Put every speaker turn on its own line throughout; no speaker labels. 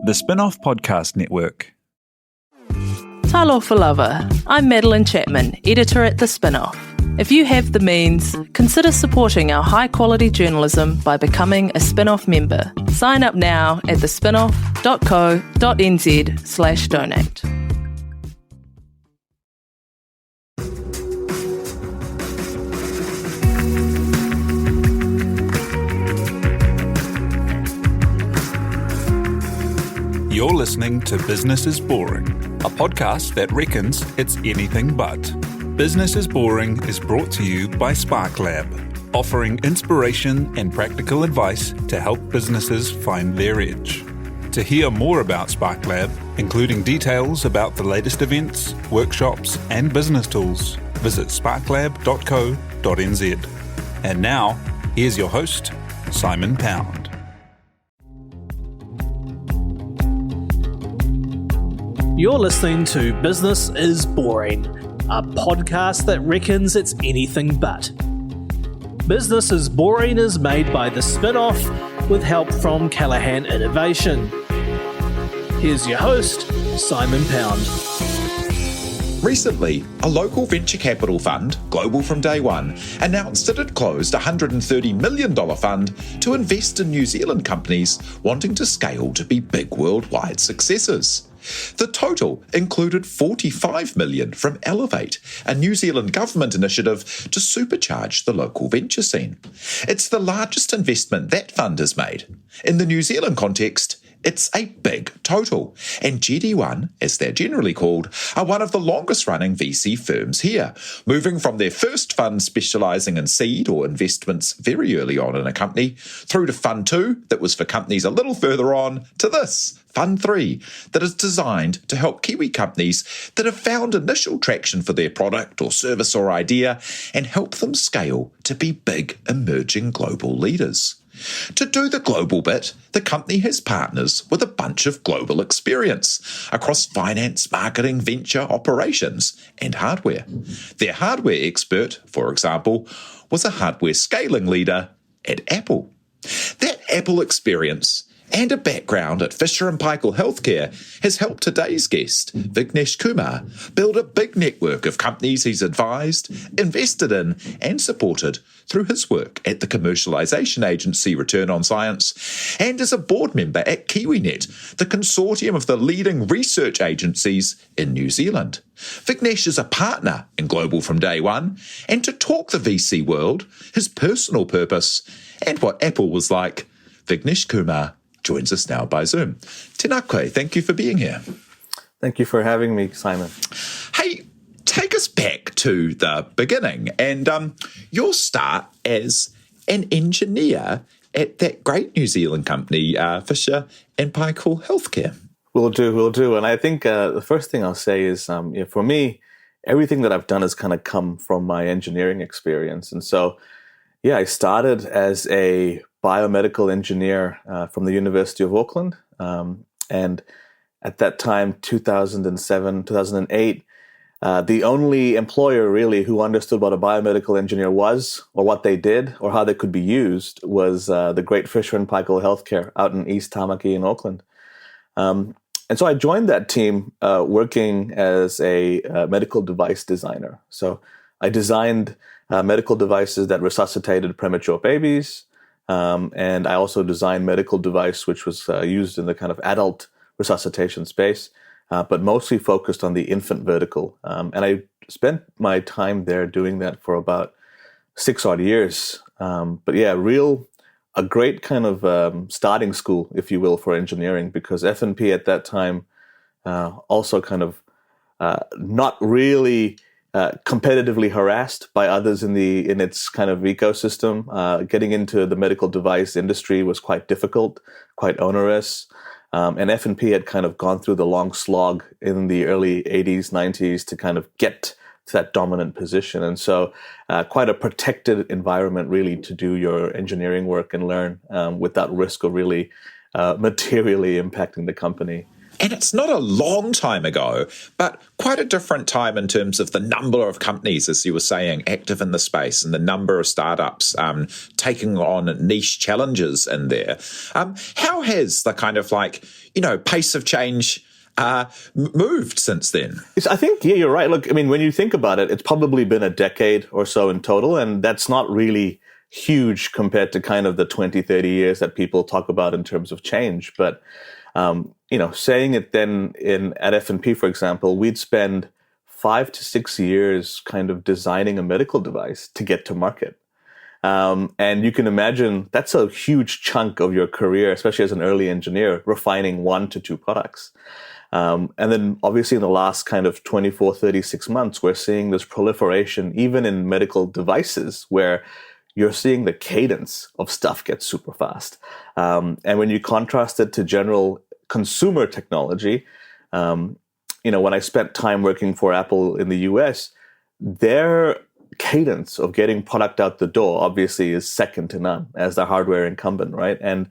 The Spinoff Podcast Network.
Talofa lava. I'm Madeline Chapman, editor at The Spinoff. If you have the means, consider supporting our high-quality journalism by becoming a Spinoff member. Sign up now at thespinoff.co.nz/donate.
You're listening to Business is Boring, a podcast that reckons it's anything but. Business is Boring is brought to you by Spark Lab, offering inspiration and practical advice to help businesses find their edge. To hear more about Spark Lab, including details about the latest events, workshops, and business tools, visit sparklab.co.nz. And now, here's your host, Simon Pound.
You're listening to Business is Boring, a podcast that reckons it's anything but. Business is Boring is made by The Spinoff with help from Callaghan Innovation. Here's your host, Simon Pound.
Recently, a local venture capital fund, Global from Day One, announced it had closed a $130 million fund to invest in New Zealand companies wanting to scale to be big worldwide successes. The total included $45 million from Elevate, a New Zealand government initiative to supercharge the local venture scene. It's the largest investment that fund has made. In the New Zealand context, it's a big total, and GD1, as they're generally called, are one of the longest-running VC firms here, moving from their first fund specialising in seed or investments very early on in a company, through to Fund 2, that was for companies a little further on, to this, Fund 3, that is designed to help Kiwi companies that have found initial traction for their product or service or idea and help them scale to be big, emerging global leaders. To do the global bit, the company has partners with a bunch of global experience across finance, marketing, venture, operations, and hardware. Their hardware expert, for example, was a hardware scaling leader at Apple. That Apple experience and a background at Fisher & Paykel Healthcare has helped today's guest, Vignesh Kumar, build a big network of companies he's advised, invested in, and supported through his work at the commercialisation agency Return on Science and as a board member at KiwiNet, the consortium of the leading research agencies in New Zealand. Vignesh is a partner in Global from Day One, and to talk the VC world, his personal purpose, and what Apple was like, Vignesh Kumar joins us now by Zoom. Tēnā koe, thank you for being here.
Thank you for having me, Simon.
Hey, take us back to the beginning and your start as an engineer at that great New Zealand company, Fisher & Paykel Healthcare.
Will do. And I think the first thing I'll say is, for me, everything that I've done has kind of come from my engineering experience. And so, I started as a biomedical engineer from the University of Auckland. And at that time, 2007, 2008, the only employer really who understood what a biomedical engineer was or what they did or how they could be used was the great Fisher & Paykel Healthcare out in East Tamaki in Auckland. And so I joined that team working as a medical device designer. So I designed medical devices that resuscitated premature babies. And I also designed medical device which was used in the kind of adult resuscitation space, but mostly focused on the infant vertical. And I spent my time there doing that for about 6 odd years. But a great kind of starting school, if you will, for engineering, because F&P at that time also kind of not really competitively harassed by others in its kind of ecosystem. Getting into the medical device industry was quite difficult, quite onerous. And F&P had kind of gone through the long slog in the early 80s, 90s to kind of get to that dominant position. And so quite a protected environment really to do your engineering work and learn without risk of really materially impacting the company.
And it's not a long time ago, but quite a different time in terms of the number of companies, as you were saying, active in the space and the number of startups taking on niche challenges in there. How has the kind of pace of change moved since then?
I think, yeah, you're right. Look, I mean, when you think about it, it's probably been a decade or so in total, and that's not really huge compared to kind of the 20, 30 years that people talk about in terms of change. But saying it then at F&P, for example, we'd spend 5 to 6 years kind of designing a medical device to get to market. And you can imagine that's a huge chunk of your career, especially as an early engineer, refining 1 to 2 products. And then obviously in the last kind of 24, 36 months, we're seeing this proliferation, even in medical devices, where you're seeing the cadence of stuff get super fast. And when you contrast it to general consumer technology, when I spent time working for Apple in the US, their cadence of getting product out the door obviously is second to none as the hardware incumbent, right? And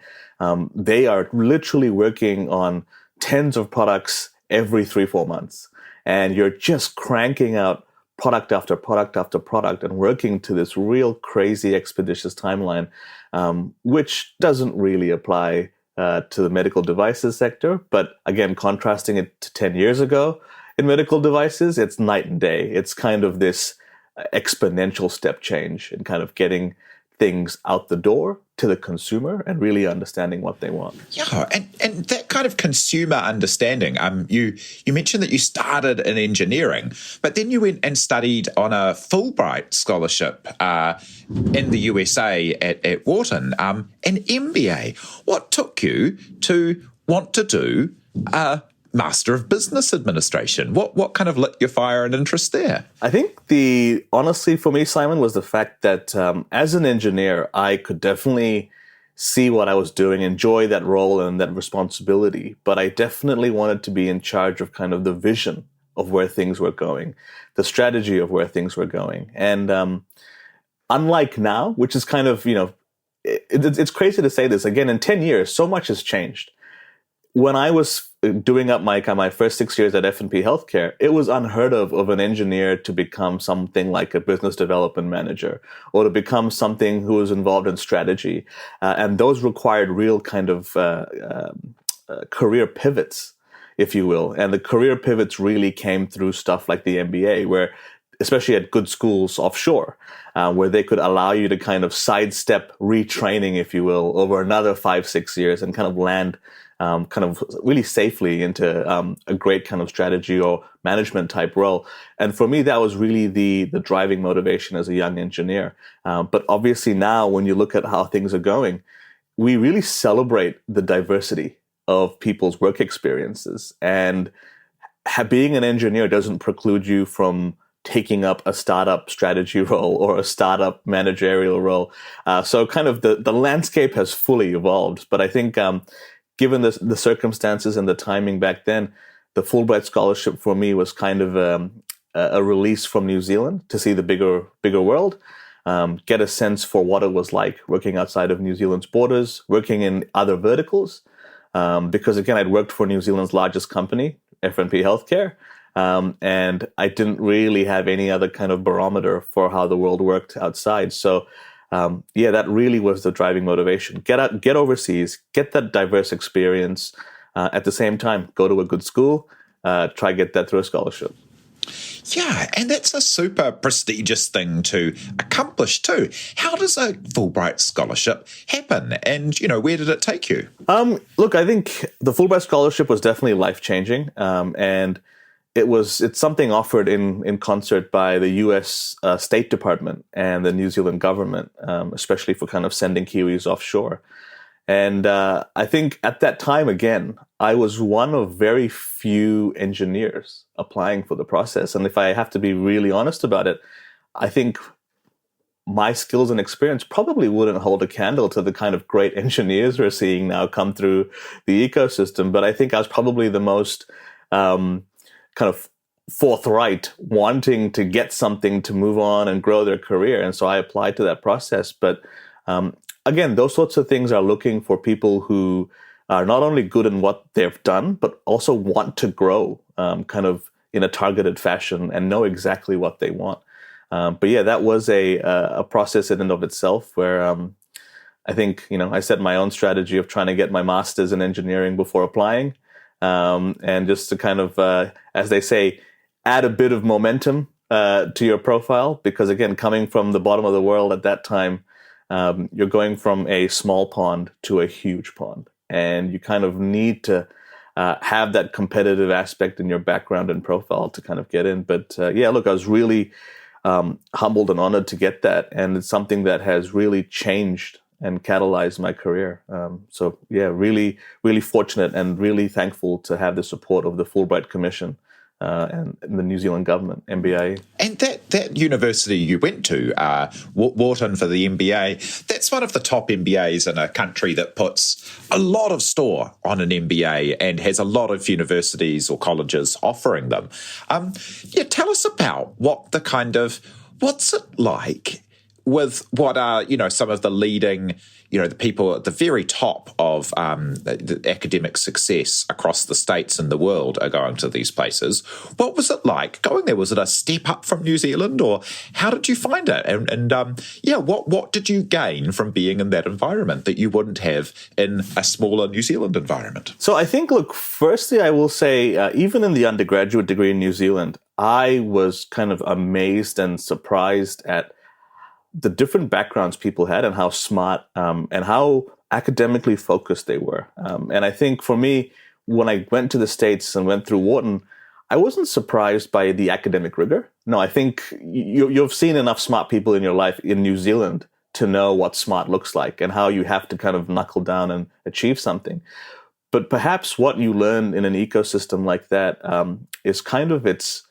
they are literally working on tens of products every 3-4 months. And you're just cranking out product after product after product and working to this real crazy expeditious timeline, which doesn't really apply to the medical devices sector. But again, contrasting it to 10 years ago in medical devices, it's night and day. It's kind of this exponential step change in kind of getting things out the door to the consumer and really understanding what they want.
Yeah, and that kind of consumer understanding, you mentioned that you started in engineering, but then you went and studied on a Fulbright scholarship in the USA at Wharton, an MBA. What took you to want to do Master of Business Administration? What kind of lit your fire and interest there?
I think honestly for me, Simon, was the fact that as an engineer, I could definitely see what I was doing, enjoy that role and that responsibility. But I definitely wanted to be in charge of kind of the vision of where things were going, the strategy of where things were going. And unlike now, which is kind of, it's crazy to say this, again, in 10 years, so much has changed. When I was doing up my first 6 years at F&P Healthcare, it was unheard of an engineer to become something like a business development manager or to become something who was involved in strategy. And those required real kind of career pivots, if you will. And the career pivots really came through stuff like the MBA, where especially at good schools offshore, where they could allow you to kind of sidestep retraining, if you will, over another 5-6 years and kind of land kind of really safely into a great kind of strategy or management type role. And for me, that was really the driving motivation as a young engineer. But obviously now, when you look at how things are going, we really celebrate the diversity of people's work experiences. And being an engineer doesn't preclude you from taking up a startup strategy role or a startup managerial role. So kind of the landscape has fully evolved. But I think given the circumstances and the timing back then, the Fulbright scholarship for me was kind of a release from New Zealand to see the bigger world, get a sense for what it was like working outside of New Zealand's borders, working in other verticals. Because again, I'd worked for New Zealand's largest company, F&P Healthcare, and I didn't really have any other kind of barometer for how the world worked outside. So that really was the driving motivation. Get overseas, get that diverse experience. At the same time, go to a good school, try get that through a scholarship.
Yeah, and that's a super prestigious thing to accomplish too. How does a Fulbright scholarship happen? And, where did it take you?
Look, I think the Fulbright scholarship was definitely life-changing. And it's something offered in concert by the US State Department and the New Zealand government, especially for kind of sending Kiwis offshore. And I think at that time, again, I was one of very few engineers applying for the process. And if I have to be really honest about it, I think my skills and experience probably wouldn't hold a candle to the kind of great engineers we're seeing now come through the ecosystem. But I think I was probably the most kind of forthright, wanting to get something to move on and grow their career. And so I applied to that process. But again, those sorts of things are looking for people who are not only good in what they've done, but also want to grow kind of in a targeted fashion and know exactly what they want. But yeah, that was a process in and of itself where I think, I set my own strategy of trying to get my master's in engineering before applying, and just to kind of, as they say, add a bit of momentum to your profile. Because again, coming from the bottom of the world at that time, you're going from a small pond to a huge pond. And you kind of need to have that competitive aspect in your background and profile to kind of get in. But yeah, look, I was really humbled and honored to get that. And it's something that has really changed and catalyzed my career. So yeah, really, really fortunate and really thankful to have the support of the Fulbright Commission and the New Zealand government, MBA.
And that university you went to, Wharton for the MBA, that's one of the top MBAs in a country that puts a lot of store on an MBA and has a lot of universities or colleges offering them. Tell us about what's it like with what are, some of the leading, the people at the very top of the academic success across the states and the world are going to these places. What was it like going there? Was it a step up from New Zealand, or how did you find it? And what did you gain from being in that environment that you wouldn't have in a smaller New Zealand environment?
So I think, look, firstly, I will say, even in the undergraduate degree in New Zealand, I was kind of amazed and surprised at the different backgrounds people had and how smart and how academically focused they were. And I think for me, when I went to the States and went through Wharton, I wasn't surprised by the academic rigor. No, I think you've seen enough smart people in your life in New Zealand to know what smart looks like and how you have to kind of knuckle down and achieve something. But perhaps what you learn in an ecosystem like that is kind of it's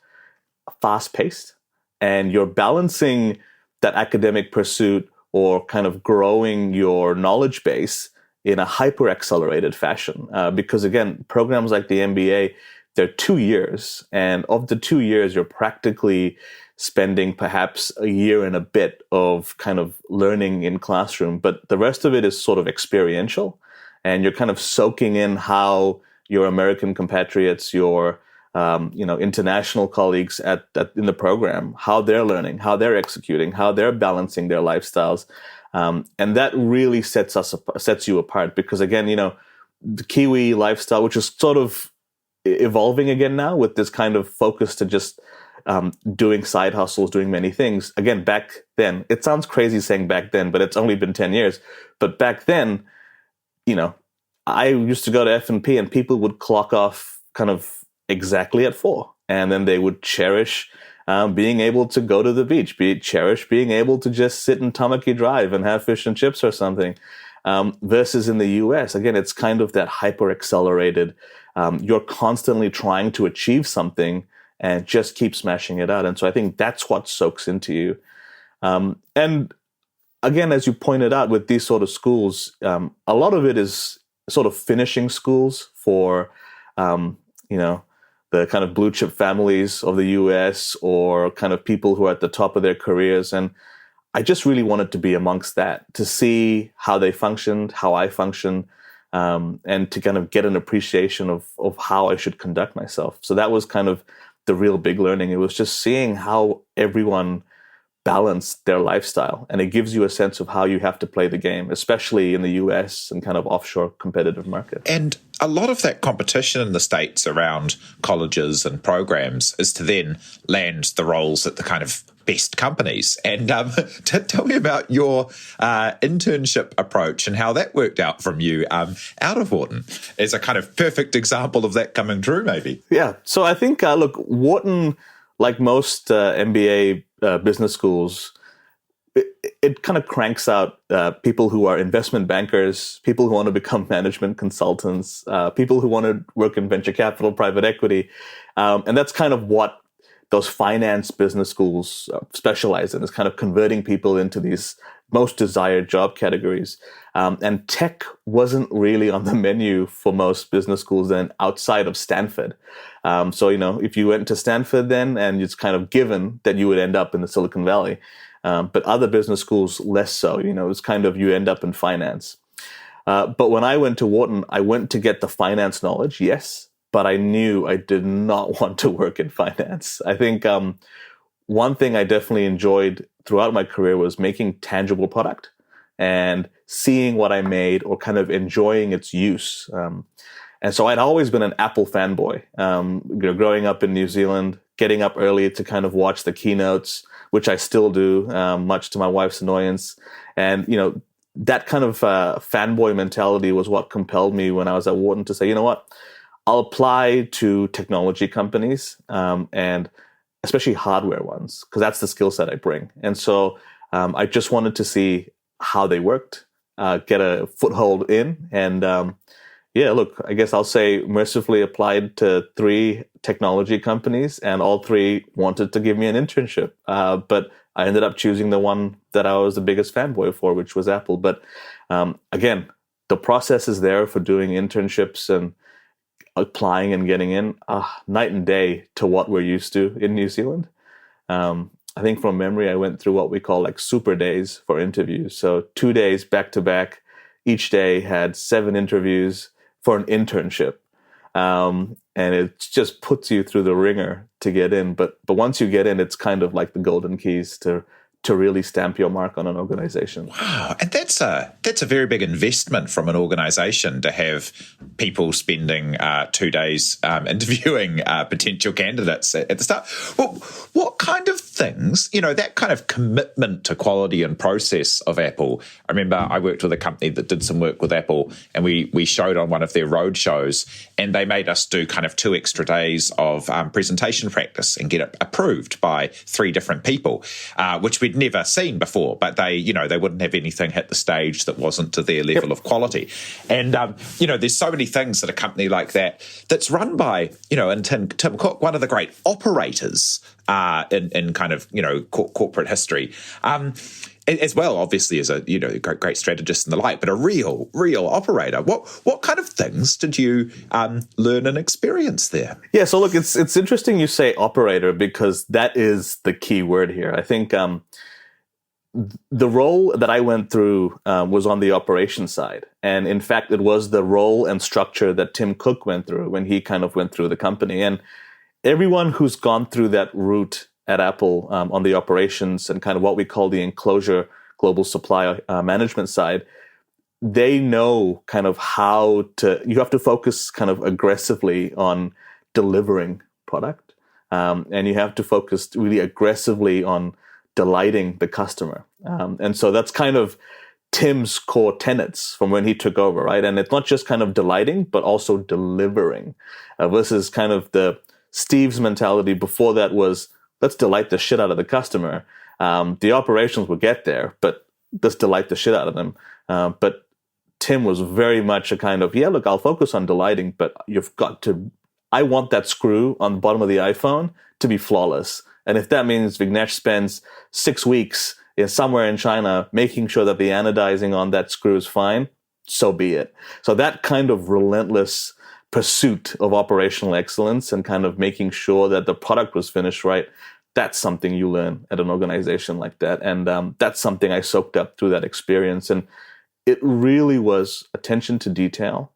fast-paced, and you're balancing that academic pursuit or kind of growing your knowledge base in a hyper-accelerated fashion. Because again, programs like the MBA, they're 2 years. And of the 2 years, you're practically spending perhaps a year and a bit of kind of learning in classroom. But the rest of it is sort of experiential. And you're kind of soaking in how your American compatriots, your international colleagues in the program, how they're learning, how they're executing, how they're balancing their lifestyles. And that really sets you apart because, again, the Kiwi lifestyle, which is sort of evolving again now with this kind of focus to just doing side hustles, doing many things. Again, back then, it sounds crazy saying back then, but it's only been 10 years. But back then, I used to go to F&P and people would clock off kind of exactly at 4. And then they would cherish being able to go to the beach, cherish being able to just sit in Tamaki Drive and have fish and chips or something. Versus in the US, again, it's kind of that hyper-accelerated, you're constantly trying to achieve something and just keep smashing it out. And so I think that's what soaks into you. And again, as you pointed out with these sort of schools, a lot of it is sort of finishing schools for, the kind of blue chip families of the US or kind of people who are at the top of their careers. And I just really wanted to be amongst that, to see how they functioned, how I function, and to kind of get an appreciation of how I should conduct myself. So that was kind of the real big learning. It was just seeing how everyone balanced their lifestyle. And it gives you a sense of how you have to play the game, especially in the US and kind of offshore competitive market.
And a lot of that competition in the States around colleges and programs is to then land the roles at the kind of best companies. And tell me about your internship approach and how that worked out from you out of Wharton as a kind of perfect example of that coming true, maybe.
Yeah. So I think, look, Wharton, like most MBA business schools, it kind of cranks out people who are investment bankers, people who want to become management consultants, people who want to work in venture capital, private equity. And that's kind of what those finance business schools specialize in, is kind of converting people into these most desired job categories. And tech wasn't really on the menu for most business schools then outside of Stanford. So, if you went to Stanford then, and it's kind of given that you would end up in the Silicon Valley. But other business schools, less so. It's kind of you end up in finance. But when I went to Wharton, I went to get the finance knowledge, yes, but I knew I did not want to work in finance. I think one thing I definitely enjoyed throughout my career was making tangible product and seeing what I made or kind of enjoying its use. And so I'd always been an Apple fanboy. Growing up in New Zealand, getting up early to kind of watch the keynotes, which I still do, much to my wife's annoyance. And, that kind of fanboy mentality was what compelled me when I was at Wharton to say, you know what, I'll apply to technology companies and especially hardware ones, because that's the skill set I bring. And so I just wanted to see how they worked, get a foothold in. And I guess I'll say mercifully applied to 3 technology companies, and all 3 wanted to give me an internship. But I ended up choosing the one that I was the biggest fanboy for, which was Apple. But again, the process is there for doing internships and applying and getting in, night and day to what we're used to in New Zealand. I think from memory, I went through what we call like super days for interviews. So 2 days back to back, each day had 7 interviews for an internship. And it just puts you through the ringer to get in. But once you get in, it's kind of like the golden keys to really stamp your mark on an organization.
Wow. And that's a very big investment from an organization to have people spending 2 days interviewing potential candidates at the start. Well, what kind of things, that kind of commitment to quality and process of Apple? I remember I worked with a company that did some work with Apple, and we showed on one of their road shows, and they made us do kind of 2 extra days of presentation practice and get it approved by 3 different people, which we'd never seen before, but they wouldn't have anything hit the stage that wasn't to their level of quality. And, there's so many things that a company like that's run by, and Tim Cook, one of the great operators in kind of, corporate history, as well, obviously, as a great strategist and the like, but a real operator. What kind of things did you learn and experience there?
Yeah, so look, it's interesting you say operator, because that is the key word here. I think the role that I went through was on the operations side, and in fact, it was the role and structure that Tim Cook went through when he kind of went through the company. And everyone who's gone through that route at Apple on the operations and kind of what we call the enclosure global supply management side, they know kind of you have to focus kind of aggressively on delivering product. And you have to focus really aggressively on delighting the customer. And so that's kind of Tim's core tenets from when he took over, right? And it's not just kind of delighting, but also delivering. Versus kind of Steve's mentality before that was, let's delight the shit out of the customer. The operations will get there, but let's delight the shit out of them. But Tim was very much a kind of, look, I'll focus on delighting, but I want that screw on the bottom of the iPhone to be flawless. And if that means Vignesh spends 6 weeks somewhere in China making sure that the anodizing on that screw is fine, so be it. So that kind of relentless pursuit of operational excellence and kind of making sure that the product was finished right, that's something you learn at an organization like that. And that's something I soaked up through that experience. And it really was attention to detail,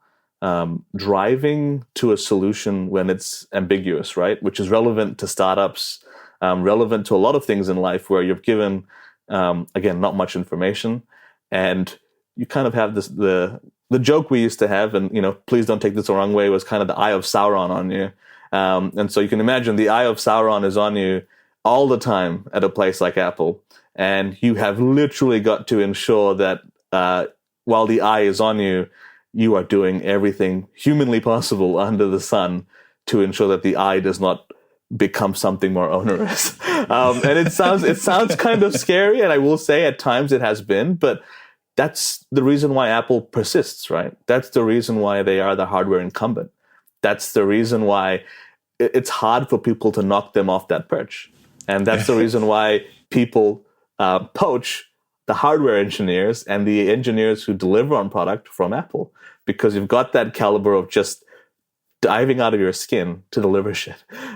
driving to a solution when it's ambiguous, right? Which is relevant to startups, relevant to a lot of things in life where you've given, again, not much information. And you kind of have the joke we used to have, and, please don't take this the wrong way, was kind of the eye of Sauron on you. And so you can imagine the eye of Sauron is on you all the time at a place like Apple. And you have literally got to ensure that while the eye is on you, you are doing everything humanly possible under the sun to ensure that the eye does not become something more onerous. And it sounds kind of scary, and I will say at times it has been, but that's the reason why Apple persists, right? That's the reason why they are the hardware incumbent. That's the reason why it's hard for people to knock them off that perch. And that's the reason why people poach the hardware engineers and the engineers who deliver on product from Apple, because you've got that caliber of just diving out of your skin to deliver shit.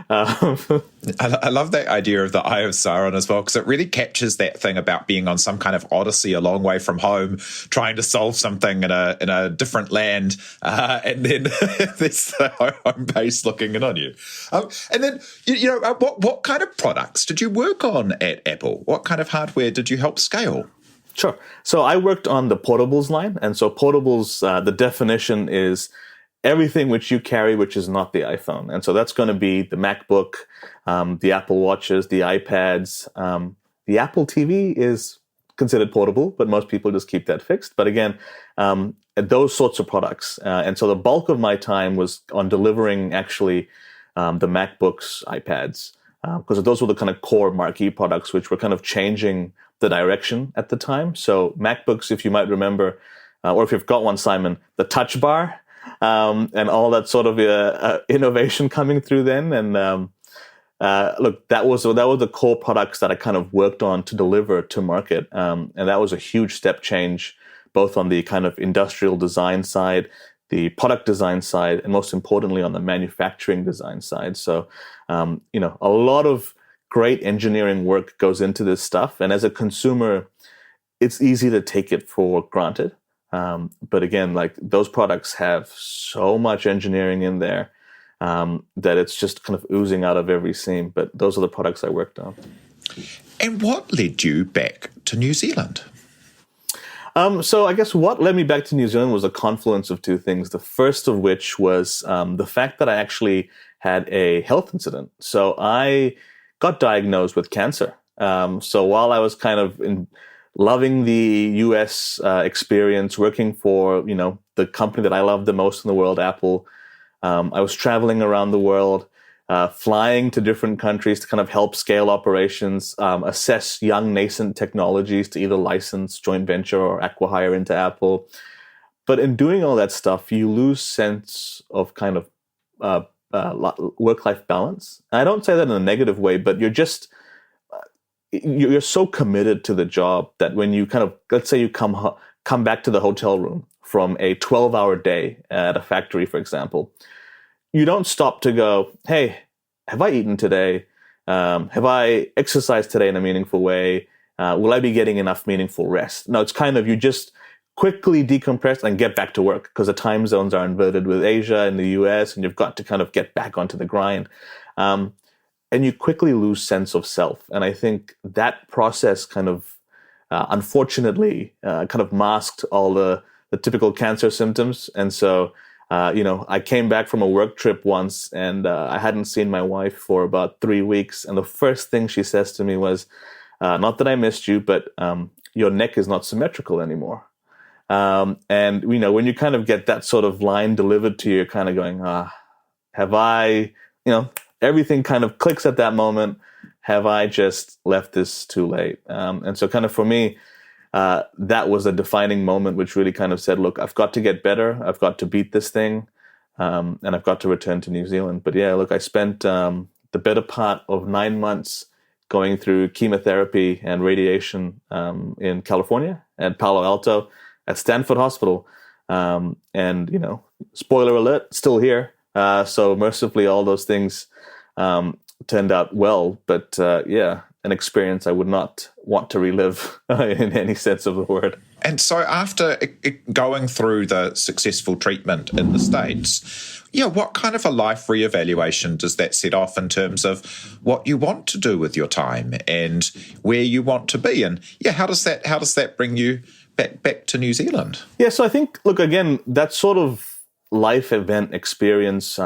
I love that idea of the Eye of Sauron as well, because it really captures that thing about being on some kind of odyssey a long way from home, trying to solve something in a different land, and then there's the home base looking in on you. And then, what kind of products did you work on at Apple? What kind of hardware did you help scale?
Sure. So I worked on the portables line. And so portables, the definition is everything which you carry, which is not the iPhone. And so that's going to be the MacBook, the Apple Watches, the iPads. The Apple TV is considered portable, but most people just keep that fixed. But again, those sorts of products. And so the bulk of my time was on delivering actually the MacBooks, iPads, because those were the kind of core marquee products which were kind of changing the direction at the time. So MacBooks, if you might remember, or if you've got one, Simon, the touch bar, and all that sort of innovation coming through then. And look, that was the core products that I kind of worked on to deliver to market. And that was a huge step change, both on the kind of industrial design side, the product design side, and most importantly on the manufacturing design side. So, a lot of great engineering work goes into this stuff. And as a consumer, it's easy to take it for granted. But again, like those products have so much engineering in there that it's just kind of oozing out of every seam. But those are the products I worked on.
And what led you back to New Zealand?
So I guess what led me back to New Zealand was a confluence of two things. The first of which was the fact that I actually had a health incident. So I got diagnosed with cancer. So while I was kind of loving the US experience, working for, the company that I love the most in the world, Apple, I was traveling around the world, flying to different countries to kind of help scale operations, assess young nascent technologies to either license, joint venture, or acquire into Apple. But in doing all that stuff, you lose sense of kind of work-life balance. And I don't say that in a negative way, but you're just you're so committed to the job that when you kind of, let's say you come back to the hotel room from a 12-hour day at a factory, for example, you don't stop to go, hey, have I eaten today? Have I exercised today in a meaningful way? Will I be getting enough meaningful rest? No, it's kind of, you just quickly decompress and get back to work because the time zones are inverted with Asia and the US, and you've got to kind of get back onto the grind. And you quickly lose sense of self. And I think that process kind of, unfortunately, kind of masked all the typical cancer symptoms. And so, I came back from a work trip once and I hadn't seen my wife for about 3 weeks. And the first thing she says to me was, not that I missed you, but your neck is not symmetrical anymore. And, when you kind of get that sort of line delivered to you, you're kind of going, have I, everything kind of clicks at that moment. Have I just left this too late? And so kind of for me, that was a defining moment, which really kind of said, look, I've got to get better. I've got to beat this thing. And I've got to return to New Zealand. But yeah, look, I spent the better part of 9 months going through chemotherapy and radiation in California at Palo Alto at Stanford Hospital. And, spoiler alert, still here. So mercifully, all those things turned out well. But an experience I would not want to relive in any sense of the word.
And so after going through the successful treatment in the States, what kind of a life reevaluation does that set off in terms of what you want to do with your time and where you want to be? And how does that bring you back to New Zealand? Yeah,
so I think, look, again, that sort of life event experience,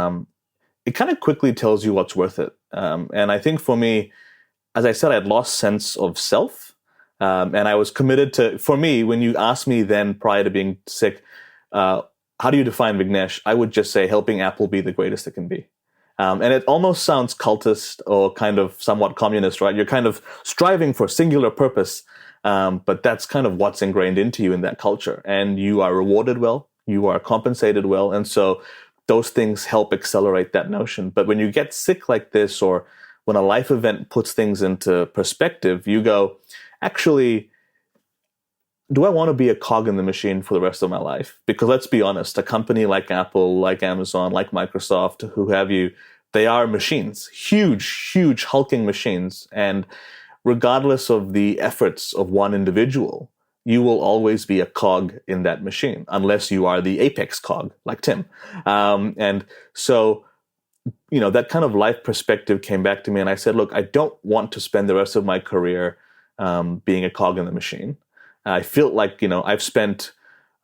it kind of quickly tells you what's worth it. And I think for me, as I said, I had lost sense of self. And I was committed to, for me, when you asked me then prior to being sick, how do you define Vignesh? I would just say helping Apple be the greatest it can be. And it almost sounds cultist or kind of somewhat communist, right? You're kind of striving for singular purpose, but that's kind of what's ingrained into you in that culture. And you are rewarded well, you are compensated well. And so those things help accelerate that notion. But when you get sick like this, or when a life event puts things into perspective, you go, actually, do I want to be a cog in the machine for the rest of my life? Because let's be honest, a company like Apple, like Amazon, like Microsoft, who have you, they are machines, huge hulking machines. And regardless of the efforts of one individual, you will always be a cog in that machine, unless you are the apex cog, like Tim. And so, that kind of life perspective came back to me, and I said, look, I don't want to spend the rest of my career being a cog in the machine. I feel like, I've spent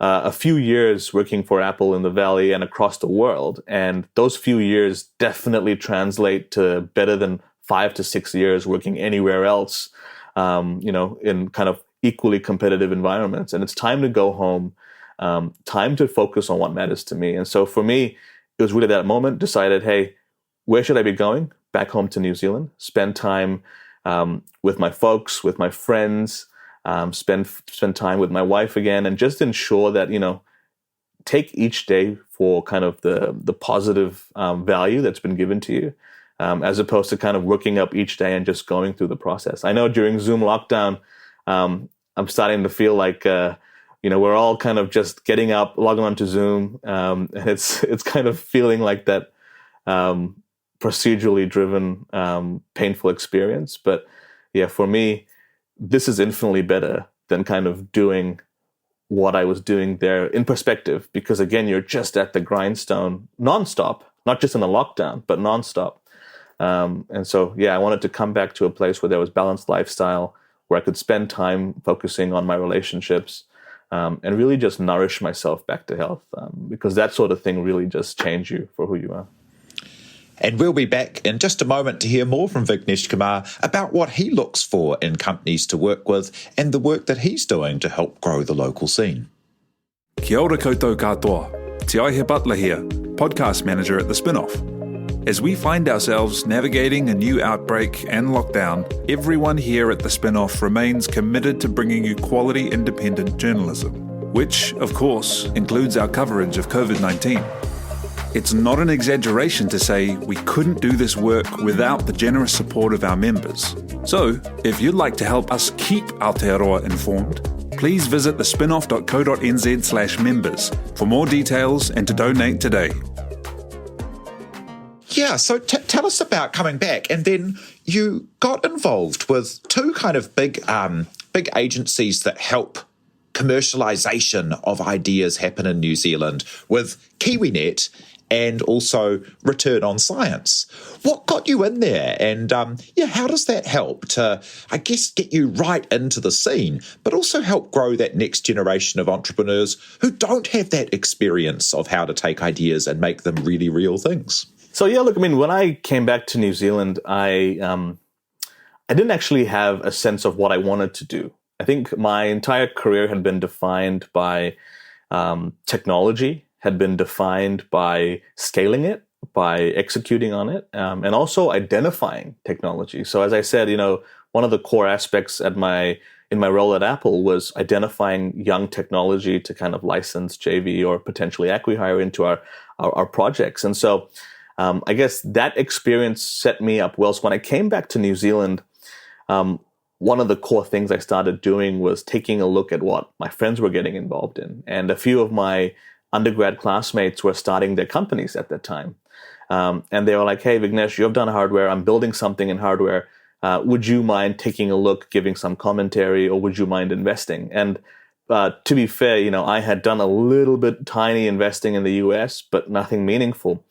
a few years working for Apple in the Valley and across the world, and those few years definitely translate to better than 5 to 6 years working anywhere else, in kind of equally competitive environments. And it's time to go home, time to focus on what matters to me. And so for me, it was really that moment, decided, hey, where should I be going? Back home to New Zealand, spend time with my folks, with my friends, spend time with my wife again, and just ensure that, take each day for kind of the positive value that's been given to you, as opposed to kind of working up each day and just going through the process. I know during Zoom lockdown, I'm starting to feel like, we're all kind of just getting up, logging onto Zoom, and it's kind of feeling like that procedurally driven, painful experience. But yeah, for me, this is infinitely better than kind of doing what I was doing there in perspective, because again, you're just at the grindstone nonstop, not just in a lockdown, but nonstop. And so, yeah, I wanted to come back to a place where there was balanced lifestyle, where I could spend time focusing on my relationships, and really just nourish myself back to health, because that sort of thing really just changes you for who you are.
And we'll be back in just a moment to hear more from Vignesh Kumar about what he looks for in companies to work with and the work that he's doing to help grow the local scene.
Kia ora koutou katoa. Te Aihe Butler here, podcast manager at the Spinoff. As we find ourselves navigating a new outbreak and lockdown, everyone here at the Spinoff remains committed to bringing you quality independent journalism, which, of course, includes our coverage of COVID-19. It's not an exaggeration to say we couldn't do this work without the generous support of our members. So, if you'd like to help us keep Aotearoa informed, please visit thespinoff.co.nz/members for more details and to donate today.
Yeah, so tell us about coming back. And then you got involved with two kind of big agencies that help commercialisation of ideas happen in New Zealand, with KiwiNet and also Return on Science. What got you in there? And how does that help to, I guess, get you right into the scene, but also help grow that next generation of entrepreneurs who don't have that experience of how to take ideas and make them really real things?
So yeah, look, I mean, when I came back to New Zealand, I didn't actually have a sense of what I wanted to do. I think my entire career had been defined by technology, had been defined by scaling it, by executing on it, and also identifying technology. So as I said, one of the core aspects in my role at Apple was identifying young technology to kind of license, JV, or potentially acquihire into our projects. And so I guess that experience set me up well. So when I came back to New Zealand, one of the core things I started doing was taking a look at what my friends were getting involved in. And a few of my undergrad classmates were starting their companies at that time. And they were like, hey, Vignesh, you've done hardware. I'm building something in hardware. Would you mind taking a look, giving some commentary, or would you mind investing? And to be fair, I had done a little bit tiny investing in the US, but nothing meaningful.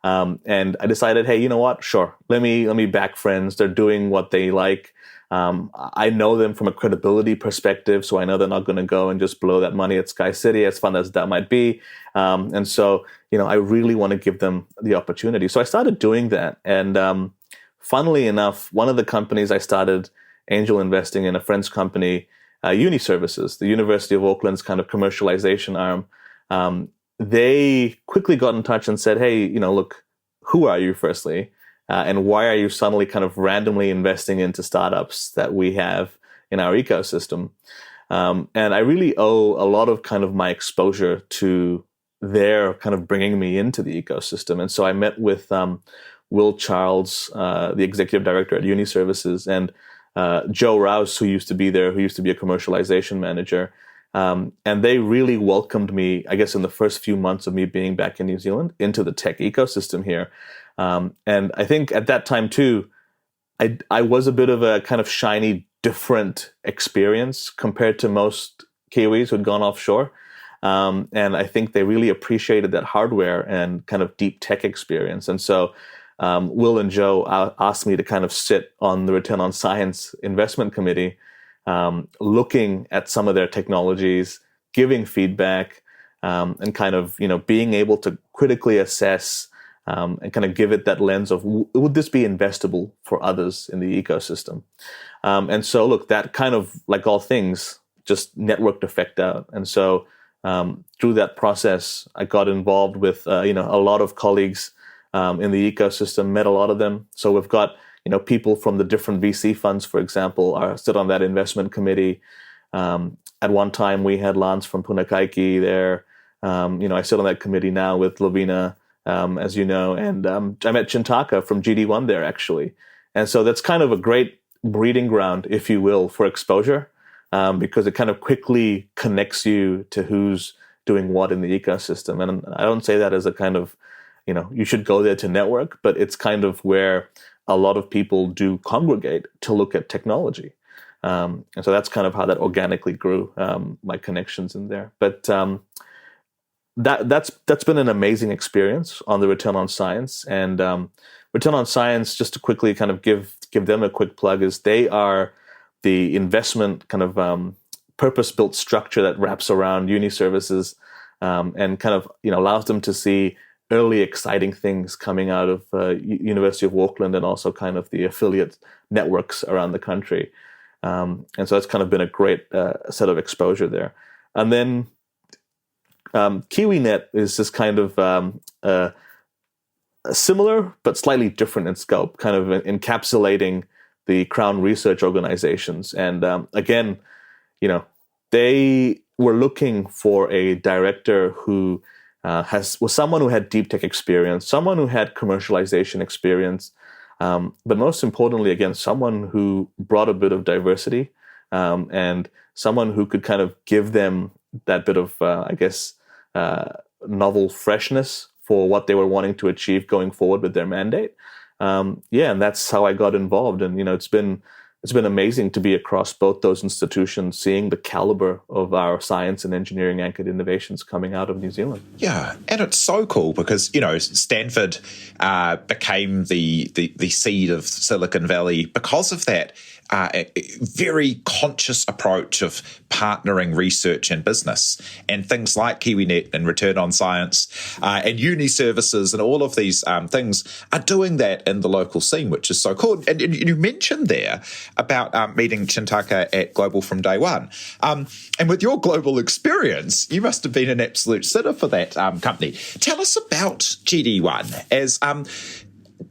And I decided, hey, you know what? Sure. Let me back friends. They're doing what they like. I know them from a credibility perspective, so I know they're not going to go and just blow that money at Sky City, as fun as that might be. And so, I really want to give them the opportunity. So I started doing that. And funnily enough, one of the companies I started angel investing in, a friend's company, Uni Services, the University of Auckland's kind of commercialization arm, they quickly got in touch and said, hey, look, who are you, firstly? And why are you suddenly kind of randomly investing into startups that we have in our ecosystem? And I really owe a lot of kind of my exposure to their kind of bringing me into the ecosystem. And so I met with Will Charles, the executive director at Uni Services, and Joe Rouse, who used to be there, who used to be a commercialization manager. And they really welcomed me, I guess, in the first few months of me being back in New Zealand into the tech ecosystem here. And I think at that time too, I was a bit of a kind of shiny, different experience compared to most Kiwis who'd gone offshore. And I think they really appreciated that hardware and kind of deep tech experience. And so Will and Joe asked me to kind of sit on the Return on Science Investment Committee, looking at some of their technologies, giving feedback, and kind of, being able to critically assess and kind of give it that lens of, would this be investable for others in the ecosystem? And so, look, that kind of, like all things, just networked effect out. And so through that process, I got involved with, a lot of colleagues in the ecosystem, met a lot of them. So we've got, people from the different VC funds, for example, sit on that investment committee. At one time, we had Lance from Punakaiki there. I sit on that committee now with Lavina, as you know, and I met Chintaka from GD1 there, actually. And so that's kind of a great breeding ground, if you will, for exposure, because it kind of quickly connects you to who's doing what in the ecosystem. And I don't say that as a kind of, you should go there to network, but it's kind of where a lot of people do congregate to look at technology. And so that's kind of how that organically grew, my connections in there. But that's been an amazing experience on the Return on Science. And Return on Science, just to quickly kind of give them a quick plug, is they are the investment kind of purpose-built structure that wraps around uni services and kind of allows them to see early exciting things coming out of University of Auckland and also kind of the affiliate networks around the country. And so that's kind of been a great set of exposure there. And then KiwiNet is this kind of similar but slightly different in scope, kind of encapsulating the Crown research organizations. And again, they were looking for a director who was someone who had deep tech experience, someone who had commercialization experience, but most importantly, again, someone who brought a bit of diversity and someone who could kind of give them that bit of, novel freshness for what they were wanting to achieve going forward with their mandate. And that's how I got involved. And, it's been amazing to be across both those institutions, seeing the caliber of our science and engineering anchored innovations coming out of New Zealand.
Yeah, and it's so cool because, Stanford became the seed of Silicon Valley because of that very conscious approach of partnering research and business, and things like KiwiNet and Return on Science and uni services and all of these things are doing that in the local scene, which is so cool. And you mentioned there about meeting Chintaka at Global from day one. And with your global experience, you must have been an absolute sitter for that company. Tell us about GD1.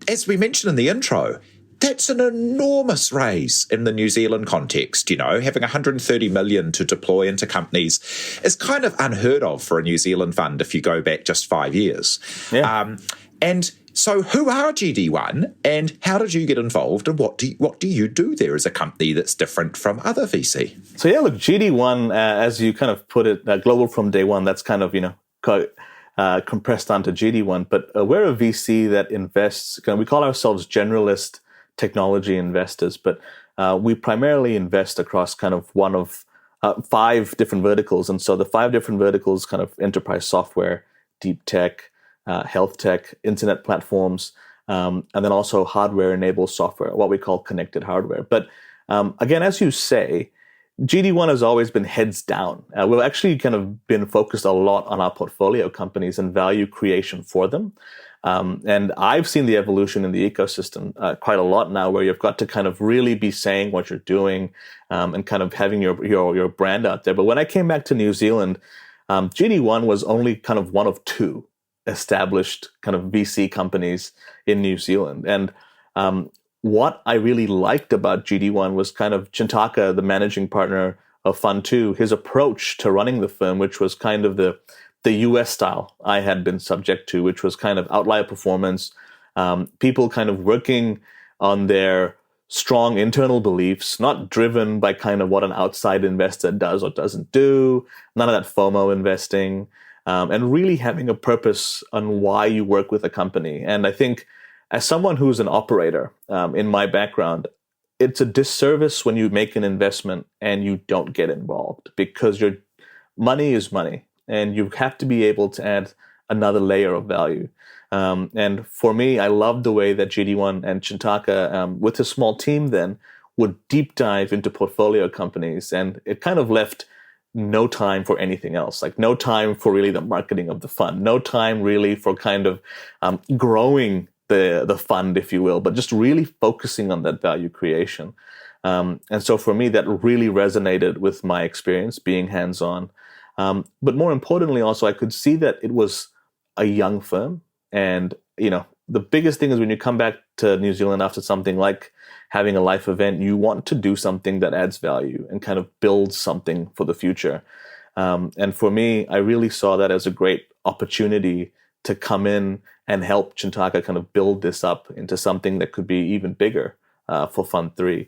As we mentioned in the intro, that's an enormous raise in the New Zealand context. Having 130 million to deploy into companies is kind of unheard of for a New Zealand fund if you go back just 5 years. Yeah. And so who are GD1 and how did you get involved, and what do you do there as a company that's different from other VC?
So look, GD1, as you kind of put it, global from day one, that's kind of, compressed onto GD1. But we're a VC that invests, we call ourselves generalist technology investors, but we primarily invest across kind of one of 5 different verticals. And so the 5 different verticals, kind of enterprise software, deep tech, health tech, internet platforms, and then also hardware-enabled software, what we call connected hardware. But again, as you say, GD1 has always been heads down. We've actually kind of been focused a lot on our portfolio companies and value creation for them. And I've seen the evolution in the ecosystem quite a lot now, where you've got to kind of really be saying what you're doing and kind of having your brand out there. But when I came back to New Zealand, GD1 was only kind of one of 2 established kind of VC companies in New Zealand. And what I really liked about GD1 was kind of Chintaka, the managing partner of Fund 2, his approach to running the firm, which was kind of the US style I had been subject to, which was kind of outlier performance, people kind of working on their strong internal beliefs, not driven by kind of what an outside investor does or doesn't do, none of that FOMO investing, and really having a purpose on why you work with a company. And I think as someone who's an operator, in my background, it's a disservice when you make an investment and you don't get involved, because your money is money and you have to be able to add another layer of value. And for me, I love the way that GD1 and Chintaka, with a small team then, would deep dive into portfolio companies. And it kind of left no time for anything else, like no time for really the marketing of the fund, no time really for kind of growing the fund, if you will, but just really focusing on that value creation. And so for me, that really resonated with my experience being hands-on. But more importantly, also, I could see that it was a young firm. And, the biggest thing is when you come back to New Zealand after something like having a life event, you want to do something that adds value and kind of build something for the future. And for me, I really saw that as a great opportunity to come in and help Chintaka kind of build this up into something that could be even bigger for Fund 3.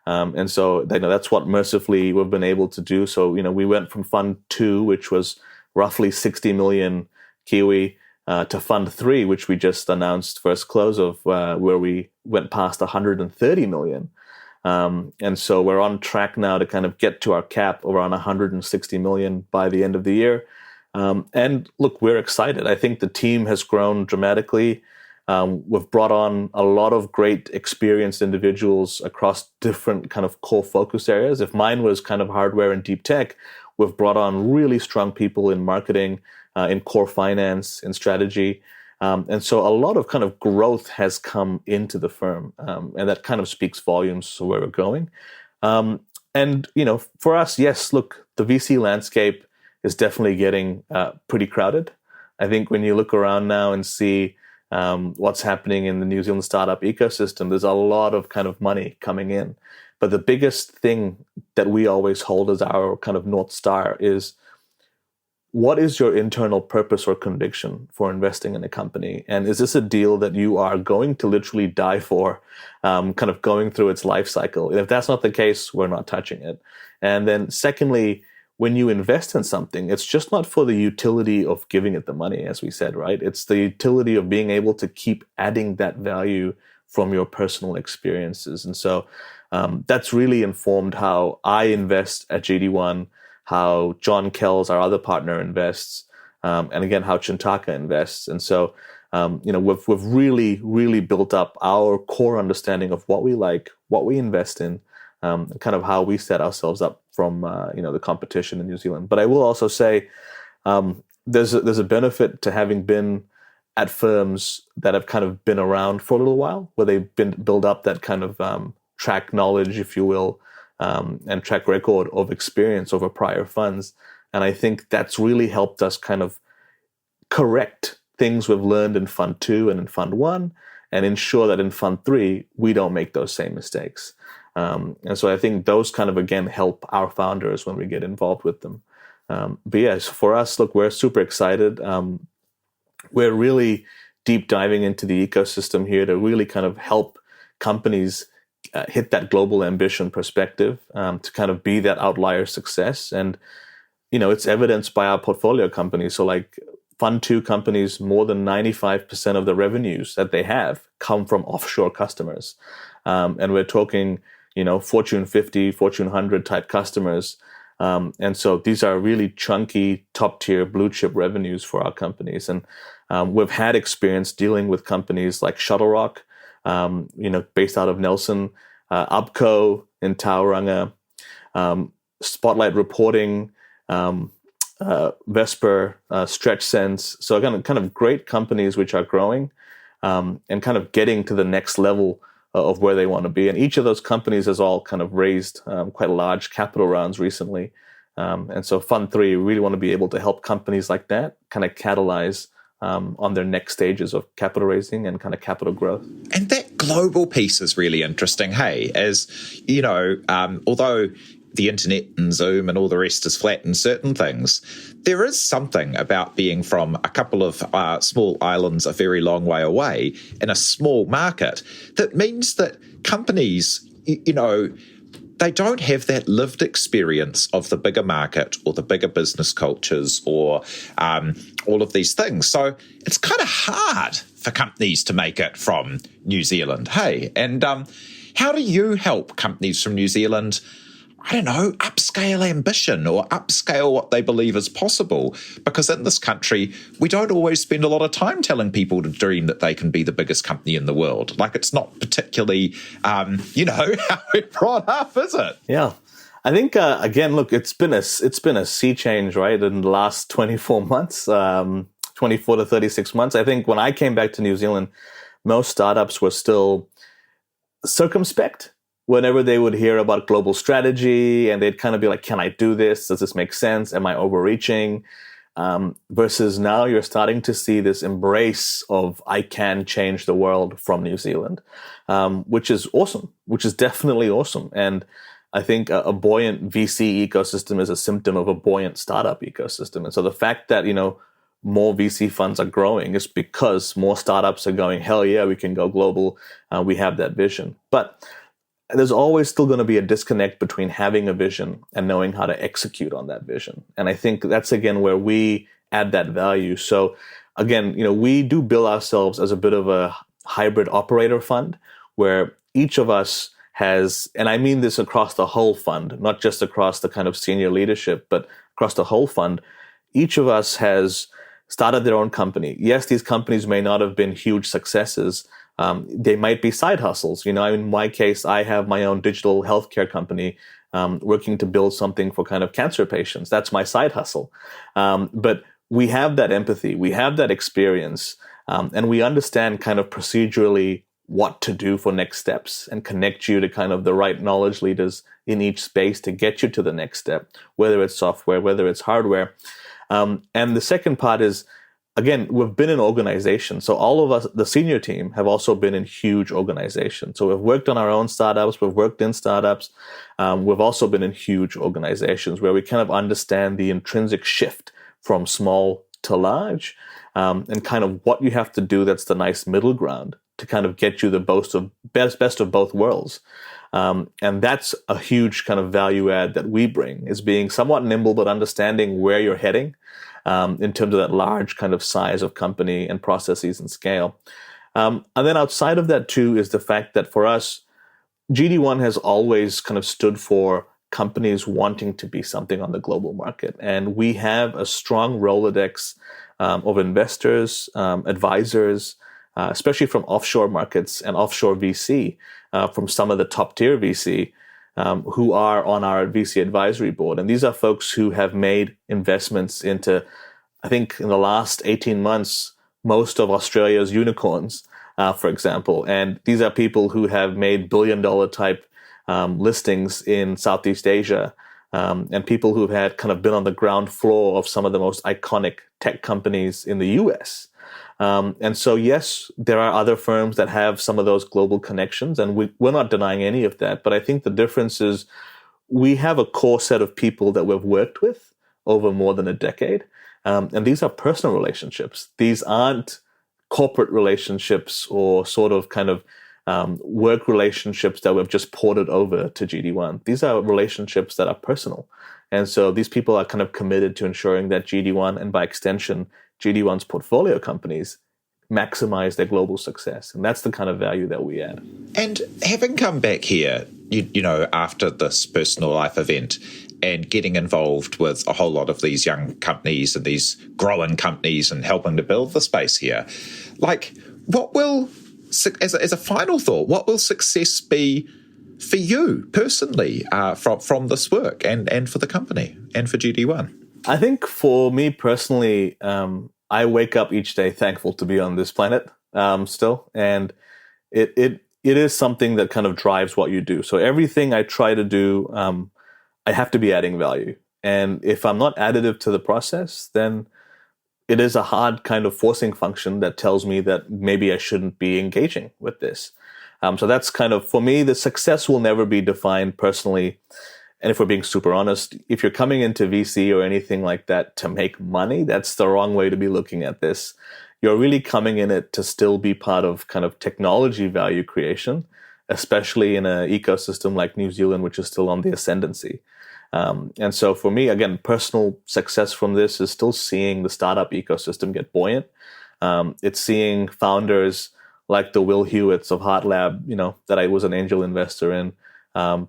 And so that's what mercifully we've been able to do. So, we went from Fund 2, which was roughly 60 million Kiwi, to Fund 3, which we just announced first close of, where we went past 130 million. And so we're on track now to kind of get to our cap around 160 million by the end of the year. And look, we're excited. I think the team has grown dramatically. We've brought on a lot of great experienced individuals across different kind of core focus areas. If mine was kind of hardware and deep tech, we've brought on really strong people in marketing, in core finance, in strategy. And so a lot of kind of growth has come into the firm. And that kind of speaks volumes to where we're going. And, for us, yes, look, the VC landscape is definitely getting pretty crowded. I think when you look around now and see what's happening in the New Zealand startup ecosystem, there's a lot of kind of money coming in. But the biggest thing that we always hold as our kind of North Star is, what is your internal purpose or conviction for investing in a company? And is this a deal that you are going to literally die for, kind of going through its life cycle? And if that's not the case, we're not touching it. And then secondly, when you invest in something, it's just not for the utility of giving it the money, as we said, right? It's the utility of being able to keep adding that value from your personal experiences. And so that's really informed how I invest at GD1, how John Kells, our other partner, invests, and again, how Chintaka invests. And so, we've really, really built up our core understanding of what we like, what we invest in, and kind of how we set ourselves up from, the competition in New Zealand. But I will also say there's a benefit to having been at firms that have kind of been around for a little while, where they've build up that kind of track knowledge, if you will, and track record of experience over prior funds. And I think that's really helped us kind of correct things we've learned in Fund 2 and in Fund 1, and ensure that in Fund 3, we don't make those same mistakes. And so I think those kind of, again, help our founders when we get involved with them. But yes, for us, look, we're super excited. We're really deep diving into the ecosystem here to really kind of help companies hit that global ambition perspective, to kind of be that outlier success. And, it's evidenced by our portfolio companies. So like Fund 2 companies, more than 95% of the revenues that they have come from offshore customers. And we're talking, Fortune 50, Fortune 100 type customers. And so these are really chunky, top tier blue chip revenues for our companies. And we've had experience dealing with companies like Shuttle Rock, based out of Nelson, Upco in Tauranga, Spotlight Reporting, Vesper, Stretch Sense. So again, kind of great companies which are growing, and kind of getting to the next level of where they want to be. And each of those companies has all kind of raised quite large capital rounds recently. And so Fund 3, we really want to be able to help companies like that kind of catalyze on their next stages of capital raising and kind of capital growth.
And that global piece is really interesting, hey, as, although the internet and Zoom and all the rest is flat in certain things, there is something about being from a couple of small islands a very long way away in a small market that means that companies, they don't have that lived experience of the bigger market or the bigger business cultures or all of these things. So it's kind of hard for companies to make it from New Zealand. Hey, and how do you help companies from New Zealand, I don't know, upscale ambition or upscale what they believe is possible? Because in this country, we don't always spend a lot of time telling people to dream that they can be the biggest company in the world. Like, it's not particularly, how we're brought up, is it?
Yeah. I think, again, look, it's been a sea change, right, in the last 24 months, 24 to 36 months. I think when I came back to New Zealand, most startups were still circumspect whenever they would hear about global strategy, and they'd kind of be like, can I do this? Does this make sense? Am I overreaching? Versus now you're starting to see this embrace of I can change the world from New Zealand, which is awesome, which is definitely awesome. And I think a buoyant VC ecosystem is a symptom of a buoyant startup ecosystem. And so the fact that, more VC funds are growing is because more startups are going, hell yeah, we can go global. We have that vision. But there's always still going to be a disconnect between having a vision and knowing how to execute on that vision. And I think that's, again, where we add that value. So again, we do bill ourselves as a bit of a hybrid operator fund where each of us has, and I mean this across the whole fund, not just across the kind of senior leadership, but across the whole fund, each of us has started their own company. Yes, these companies may not have been huge successes. They might be side hustles. In my case, I have my own digital healthcare company working to build something for kind of cancer patients. That's my side hustle. But we have that empathy. We have that experience. And we understand kind of procedurally what to do for next steps and connect you to kind of the right knowledge leaders in each space to get you to the next step, whether it's software, whether it's hardware. And the second part is, again, we've been in organizations. So all of us, the senior team, have also been in huge organizations. So we've worked on our own startups. We've worked in startups. We've also been in huge organizations where we kind of understand the intrinsic shift from small to large and kind of what you have to do that's the nice middle ground to kind of get you the best of both worlds. And that's a huge kind of value add that we bring, is being somewhat nimble, but understanding where you're heading in terms of that large kind of size of company and processes and scale. And then outside of that too is the fact that for us, GD1 has always kind of stood for companies wanting to be something on the global market. And we have a strong Rolodex of investors, advisors, especially from offshore markets and offshore VC, from some of the top tier VC who are on our VC advisory board. And these are folks who have made investments into, I think in the last 18 months, most of Australia's unicorns, for example. And these are people who have made billion-dollar type listings in Southeast Asia, and people who've had kind of been on the ground floor of some of the most iconic tech companies in the US. And so, yes, there are other firms that have some of those global connections, and we're not denying any of that. But I think the difference is we have a core set of people that we've worked with over more than a decade. And these are personal relationships. These aren't corporate relationships or sort of kind of work relationships that we've just ported over to GD1. These are relationships that are personal. And so these people are kind of committed to ensuring that GD1, and by extension, GD1's portfolio companies, maximize their global success. And that's the kind of value that we add.
And having come back here, you know, after this personal life event and getting involved with a whole lot of these young companies and these growing companies and helping to build the space here, like, what will, as a final thought, what will success be for you personally from this work and for the company and for GD1?
I think for me personally, I wake up each day thankful to be on this planet still. And it is something that kind of drives what you do. So everything I try to do, I have to be adding value. And if I'm not additive to the process, then it is a hard kind of forcing function that tells me that maybe I shouldn't be engaging with this. So that's kind of, for me, the success will never be defined personally And if we're being super honest, if you're coming into VC or anything like that to make money, that's the wrong way to be looking at this. You're really coming in it to still be part of kind of technology value creation, especially in an ecosystem like New Zealand, which is still on the ascendancy. And so for me, again, personal success from this is still seeing the startup ecosystem get buoyant. It's seeing founders like the Will Hewitts of HeartLab, that I was an angel investor in,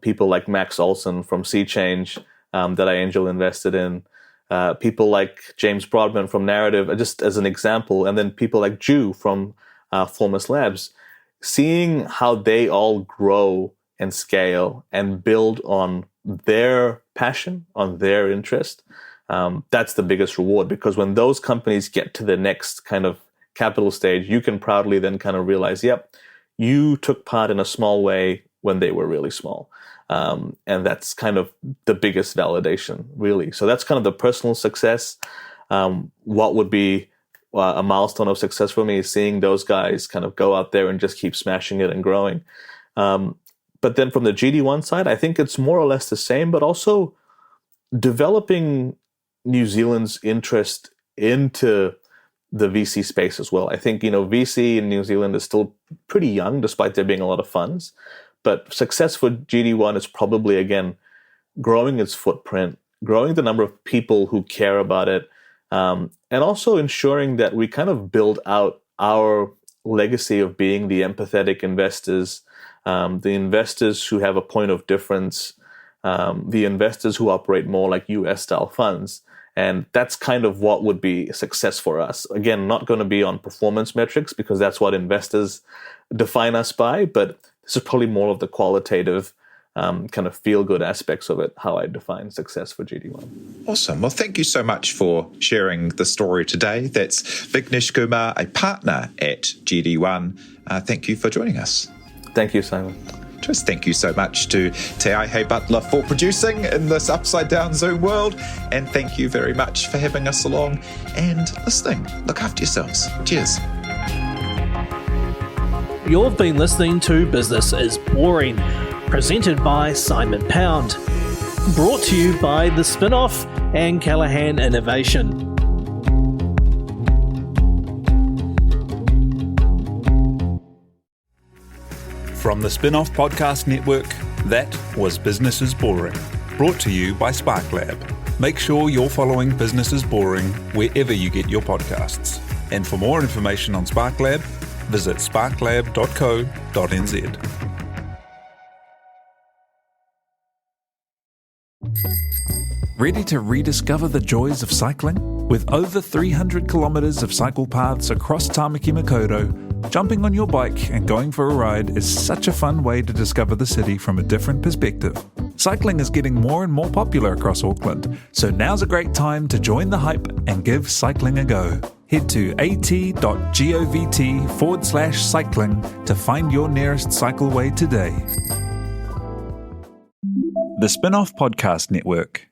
people like Max Olson from SeaChange that I angel invested in, people like James Broadman from Narrative, just as an example, and then people like Ju from Formless Labs, seeing how they all grow and scale and build on their passion, on their interest, that's the biggest reward, because when those companies get to the next kind of capital stage, you can proudly then kind of realize, yep, you took part in a small way when they were really small. And that's kind of the biggest validation, really. So that's kind of the personal success. What would be a milestone of success for me is seeing those guys kind of go out there and just keep smashing it and growing. But then from the GD1 side, I think it's more or less the same, but also developing New Zealand's interest into the VC space as well. I think, VC in New Zealand is still pretty young, despite there being a lot of funds. But success for GD1 is probably, again, growing its footprint, growing the number of people who care about it, and also ensuring that we kind of build out our legacy of being the empathetic investors, the investors who have a point of difference, the investors who operate more like US-style funds. And that's kind of what would be success for us. Again, not going to be on performance metrics because that's what investors define us by, but this is probably more of the qualitative kind of feel-good aspects of it, how I define success for GD1.
Awesome. Well, thank you so much for sharing the story today. That's Vignesh Kumar, a partner at GD1. Thank you for joining us.
Thank you, Simon.
Just thank you so much to Te Aihe Butler for producing in this upside-down Zoom world. And thank you very much for having us along and listening. Look after yourselves. Cheers.
You've been listening to Business is Boring, presented by Simon Pound. Brought to you by the Spinoff and Callaghan Innovation.
From the Spinoff Podcast Network, that was Business is Boring, brought to you by SparkLab. Make sure you're following Business is Boring wherever you get your podcasts. And for more information on SparkLab, visit sparklab.co.nz. Ready to rediscover the joys of cycling? With over 300 kilometres of cycle paths across Tāmaki Makaurau, jumping on your bike and going for a ride is such a fun way to discover the city from a different perspective. Cycling is getting more and more popular across Auckland, so now's a great time to join the hype and give cycling a go. Head to at.govt/cycling to find your nearest cycleway today. The Spinoff Podcast Network.